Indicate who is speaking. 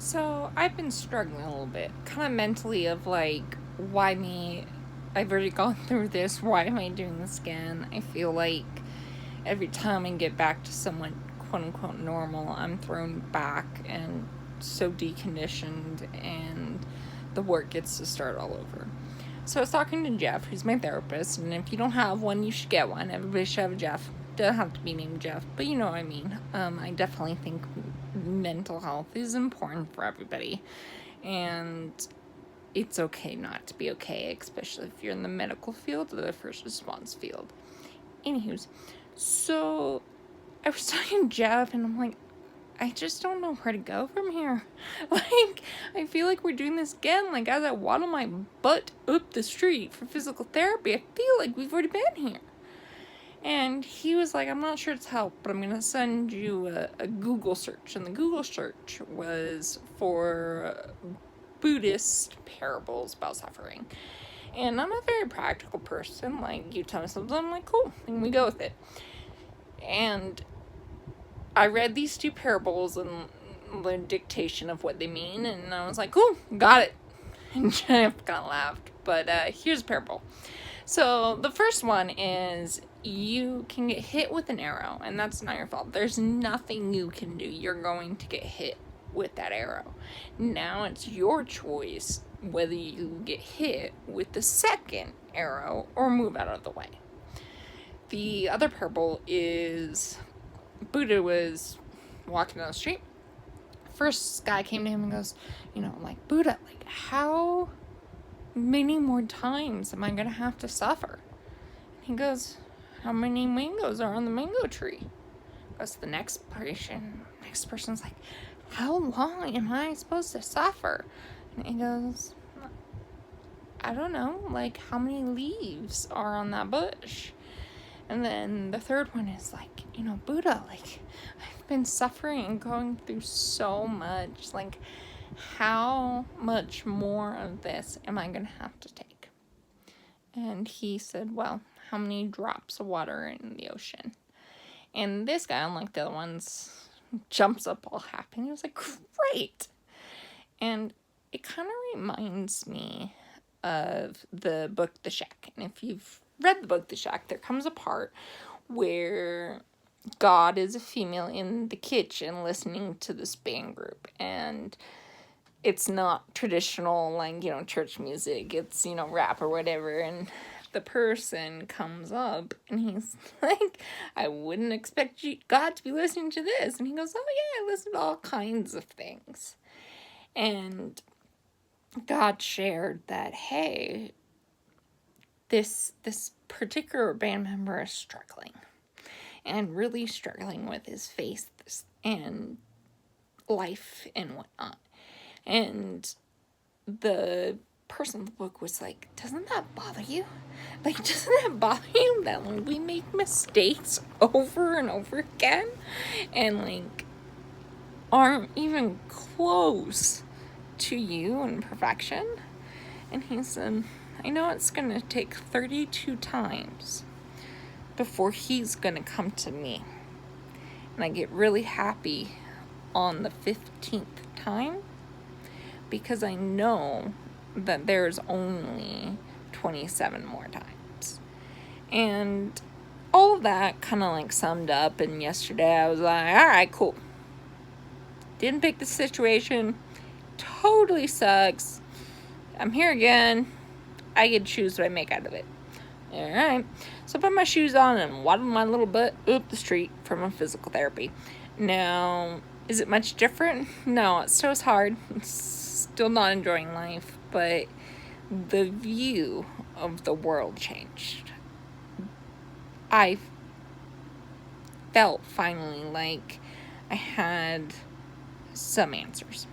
Speaker 1: So I've been struggling a little bit, kind of mentally, of like, why me? I've already gone through this. Why am I doing this again? I feel like every time I get back to somewhat quote unquote normal, I'm thrown back and so deconditioned, and the work gets to start all over. So I was talking to Jeff, who's my therapist, and if you don't have one, you should get one. Everybody should have a Jeff. Doesn't have to be named Jeff, but you know what I mean. I definitely think mental health is important for everybody, and it's okay not to be okay, especially if you're in the medical field or the first response field. Anywho's, so I was talking to Jeff, and I'm like, I just don't know where to go from here. Like, I feel like we're doing this again. Like, as I waddle my butt up the street for physical therapy, I feel like we've already been here. And he was like, I'm not sure it's help, but I'm going to send you a Google search. And the Google search was for Buddhist parables about suffering. And I'm a very practical person. Like, you tell me something, I'm like, cool, and we go with it. And I read these two parables and the dictation of what they mean, and I was like, cool, got it. And Jeff kind of laughed, but here's a parable. So the first one is, you can get hit with an arrow, and that's not your fault. There's nothing you can do. You're going to get hit with that arrow. Now it's your choice whether you get hit with the second arrow or move out of the way. The other parable is, Buddha was walking down the street. First guy came to him and goes, like, Buddha, like, how many more times am I going to have to suffer? And he goes, how many mangoes are on the mango tree? Goes to the next person's like, how long am I supposed to suffer? And he goes, I don't know, like, how many leaves are on that bush? And then the third one is like, Buddha, like, I've been suffering and going through so much. Like, how much more of this am I going to have to take? And he said, well, how many drops of water in the ocean? And this guy, unlike the other ones, jumps up all happy. And he was like, great. And it kind of reminds me of the book The Shack. And if you've read the book The Shack, there comes a part where God is a female in the kitchen listening to this band group, and it's not traditional, like, church music. It's, rap or whatever, and the person comes up and he's like, I wouldn't expect God to be listening to this. And he goes, oh yeah, I listen to all kinds of things. And God shared that, hey, this particular band member is struggling, and really struggling with his faith and life and whatnot. And the person in the book was like, doesn't that bother you? Like, doesn't that bother you that, like, we make mistakes over and over again and, like, aren't even close to you in perfection? And he said, I know it's going to take 32 times before he's going to come to me. And I get really happy on the 15th time, because I know that there's only 27 more times. And all of that kind of like summed up, and yesterday I was like, all right, cool. Didn't pick the situation. Totally sucks. I'm here again. I get to choose what I make out of it. Alright. So I put my shoes on and waddled my little butt up the street for my physical therapy. Now, is it much different? No, it still is hard. Still not enjoying life, but the view of the world changed. I felt finally like I had some answers.